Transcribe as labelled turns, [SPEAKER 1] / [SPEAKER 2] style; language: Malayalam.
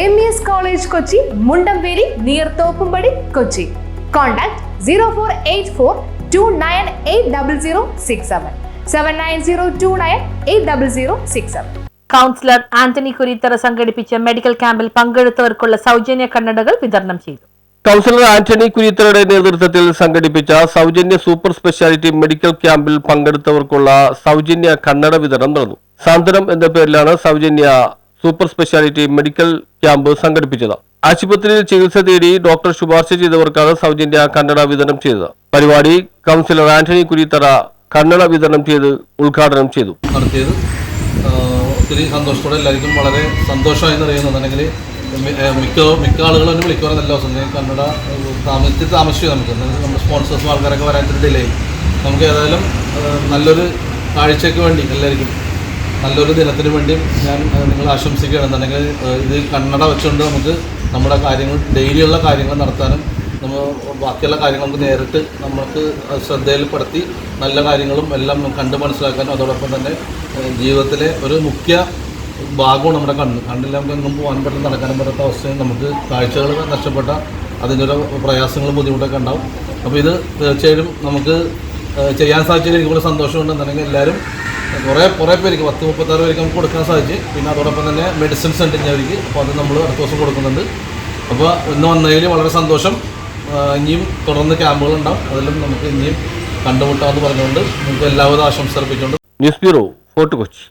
[SPEAKER 1] MES College Kochi, Mundamberi near Thoppumadi, Kochi. Contact 0484298067 7902980067.
[SPEAKER 2] Councillor Antony Kurithara സംഘടിപ്പിച്ച മെഡിക്കൽ ക്യാമ്പിൽ പങ്കെടുത്തവർക്കുള്ള സൗജന്യ കണ്ണടകൾ വിതരണം ചെയ്തു.
[SPEAKER 3] കൗൺസിലർ ആന്റണി കുരിത്തറയുടെ നേതൃത്വത്തിൽ സംഘടിപ്പിച്ച സൗജന്യ സൂപ്പർ സ്പെഷ്യാലിറ്റി മെഡിക്കൽ ക്യാമ്പിൽ പങ്കെടുത്തവർക്കുള്ള സൗജന്യ കണ്ണട വിതരണം നടന്നു. സാന്ത്വനം എന്ന പേരിലാണ് സൗജന്യ സൂപ്പർ സ്പെഷ്യാലിറ്റി മെഡിക്കൽ ക്യാമ്പ് സംഘടിപ്പിച്ചത്. ആശുപത്രിയിൽ ചികിത്സ തേടി ഡോക്ടർ ശുപാർശ ചെയ്തവർക്കാണ് സൗജന്യ കണ്ണട വിതരണം ചെയ്തത്. പരിപാടി കൗൺസിലർ ആന്റണി കുരിത്തറ കണ്ണട വിതരണം ചെയ്ത് ഉദ്ഘാടനം ചെയ്തു.
[SPEAKER 4] ഒത്തിരി സന്തോഷത്തോടെ എല്ലാവർക്കും വളരെ സന്തോഷമായി അറിയുന്നുണ്ടെങ്കിൽ മിക്ക ആളുകളും എന്നെ വിളിക്കുവാൻ നല്ല ദിവസം കന്നഡ താമസിച്ചു നമ്മുടെ സ്പോൺസേഴ്സും ആൾക്കാരൊക്കെ വരാൻ ഡിലേ. നമുക്ക് ഏതായാലും നല്ലൊരു കാഴ്ചയ്ക്ക് വേണ്ടി എല്ലാവർക്കും നല്ലൊരു ദിനത്തിന് വേണ്ടി ഞാൻ നിങ്ങൾ ആശംസിക്കുകയാണെന്നുണ്ടെങ്കിൽ ഇത് കന്നഡ വെച്ചുകൊണ്ട് നമുക്ക് നമ്മുടെ കാര്യങ്ങൾ ഡെയിലിയുള്ള കാര്യങ്ങൾ നടത്താനും നമ്മൾ ബാക്കിയുള്ള കാര്യങ്ങൾ നമുക്ക് നേരിട്ട് നമുക്ക് ശ്രദ്ധയിൽപ്പെടുത്തി നല്ല കാര്യങ്ങളും എല്ലാം കണ്ട് മനസ്സിലാക്കാനും അതോടൊപ്പം തന്നെ ജീവിതത്തിലെ ഒരു മുഖ്യ ഭാഗവും നമ്മുടെ കണ്ണിൽ നമുക്ക് എങ്ങും പോകാൻ പറ്റുന്ന നടക്കാനും പറ്റാത്ത അവസ്ഥയും നമുക്ക് കാഴ്ചകൾ നഷ്ടപ്പെട്ട അതിൻ്റെ ഒരു പ്രയാസങ്ങളും ബുദ്ധിമുട്ടൊക്കെ ഉണ്ടാവും. അപ്പോൾ ഇത് തീർച്ചയായും നമുക്ക് ചെയ്യാൻ സാധിച്ചതിൽ എനിക്ക് കൂടുതൽ സന്തോഷമുണ്ടെന്നുണ്ടെങ്കിൽ എല്ലാവരും കുറേ പേർക്ക് 10-36 പേർക്ക് നമുക്ക് കൊടുക്കാൻ സാധിച്ചു. പിന്നെ അതോടൊപ്പം തന്നെ മെഡിസിൻസ് ഉണ്ട് അവർക്ക്, അപ്പോൾ അത് നമ്മൾ അടുത്ത ദിവസം കൊടുക്കുന്നുണ്ട്. അപ്പോൾ ഇന്ന് വന്നതിൽ വളരെ സന്തോഷം. ഇനിയും തുടർന്ന് ക്യാമ്പുകളുണ്ടാവും, അതിലും നമുക്ക് ഇനിയും കണ്ടുമുട്ടാമെന്ന് പറഞ്ഞുകൊണ്ട് നമുക്ക് എല്ലാവിധ ആശംസ അർപ്പിച്ചുകൊണ്ട്
[SPEAKER 3] ന്യൂസ് ബ്യൂറോ, ഫോർട്ട് കൊച്ചി.